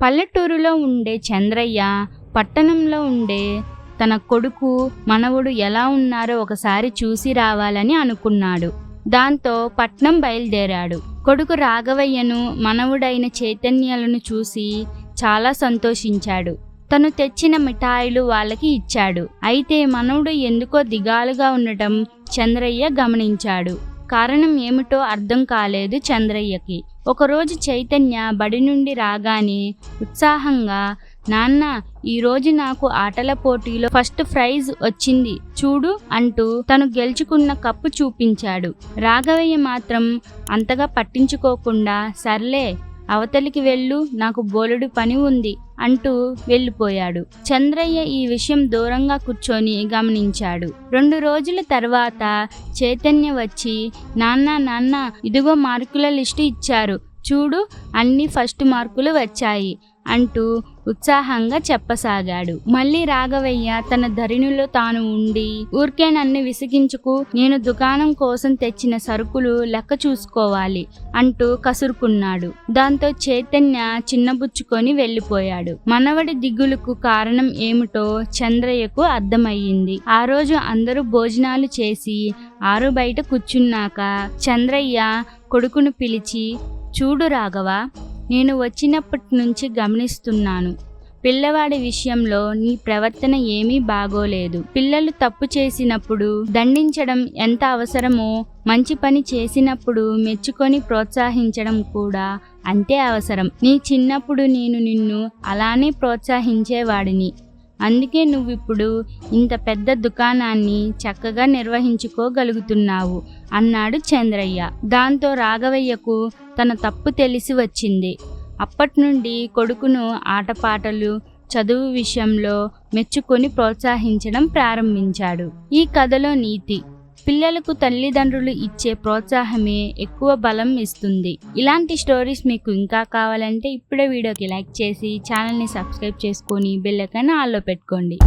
పల్లెటూరులో ఉండే చంద్రయ్య పట్టణంలో ఉండే తన కొడుకు మనవడు ఎలా ఉన్నారో ఒకసారి చూసి రావాలని అనుకున్నాడు. దాంతో పట్నం బయలుదేరాడు. కొడుకు రాఘవయ్యను మనవుడైన చైతన్యలను చూసి చాలా సంతోషించాడు. తను తెచ్చిన మిఠాయిలు వాళ్ళకి ఇచ్చాడు. అయితే మనవుడు ఎందుకో దిగాలుగా ఉండటం చంద్రయ్య గమనించాడు. కారణం ఏమిటో అర్థం కాలేదు చంద్రయ్యకి. ఒకరోజు చైతన్య బడి నుండి రాగానే ఉత్సాహంగా, నాన్న, ఈరోజు నాకు ఆటల పోటీలో ఫస్ట్ ప్రైజ్ వచ్చింది చూడు అంటూ తను గెలుచుకున్న కప్పు చూపించాడు. రాఘవయ్య మాత్రం అంతగా పట్టించుకోకుండా, సర్లే అవతలికి వెళ్ళు, నాకు బోలెడు పని ఉంది అంటూ వెళ్ళిపోయాడు. చంద్రయ్య ఈ విషయం దూరంగా కూర్చొని గమనించాడు. 2 రోజుల తర్వాత చైతన్య వచ్చి, నాన్న ఇదిగో మార్కుల లిస్టు ఇచ్చారు చూడు, అన్ని ఫస్ట్ మార్కులు వచ్చాయి అంటూ ఉత్సాహంగా చెప్పసాగాడు. మళ్ళీ రాఘవయ్య తన ధరిణిలో తాను ఉండి, ఊరికే నన్ను విసిగించుకు, నేను దుకాణం కోసం తెచ్చిన సరుకులు లెక్క చూసుకోవాలి అంటూ కసురుకున్నాడు. దాంతో చైతన్య చిన్నబుచ్చుకొని వెళ్ళిపోయాడు. మనవడి దిగులుకు కారణం ఏమిటో చంద్రయ్యకు అర్థమయ్యింది. ఆ రోజు అందరూ భోజనాలు చేసి ఆరు బయట కూర్చున్నాక చంద్రయ్య కొడుకును పిలిచి, చూడు రాఘవ, నేను వచ్చినప్పటి నుంచి గమనిస్తున్నాను, పిల్లవాడి విషయంలో నీ ప్రవర్తన ఏమీ బాగోలేదు. పిల్లలు తప్పు చేసినప్పుడు దండించడం ఎంత అవసరమో, మంచి పని చేసినప్పుడు మెచ్చుకొని ప్రోత్సహించడం కూడా అంతే అవసరం. నీ చిన్నప్పుడు నేను నిన్ను అలానే ప్రోత్సహించేవాడిని. అందుకే నువ్విప్పుడు ఇంత పెద్ద దుకాణాన్ని చక్కగా నిర్వహించుకోగలుగుతున్నావు అన్నాడు చంద్రయ్య. దాంతో రాఘవయ్యకు తన తప్పు తెలిసి వచ్చింది. అప్పట్నుండి కొడుకును ఆటపాటలు, చదువు విషయంలో మెచ్చుకొని ప్రోత్సహించడం ప్రారంభించాడు. ఈ కథలో నీతి: పిల్లలకు తల్లిదండ్రులు ఇచ్చే ప్రోత్సాహమే ఎక్కువ బలం ఇస్తుంది. ఇలాంటి స్టోరీస్ మీకు ఇంకా కావాలంటే ఇప్పుడే వీడియోకి లైక్ చేసి ఛానల్ని సబ్స్క్రైబ్ చేసుకొని బెల్ ఐకాన్ ఆల్లో పెట్టుకోండి.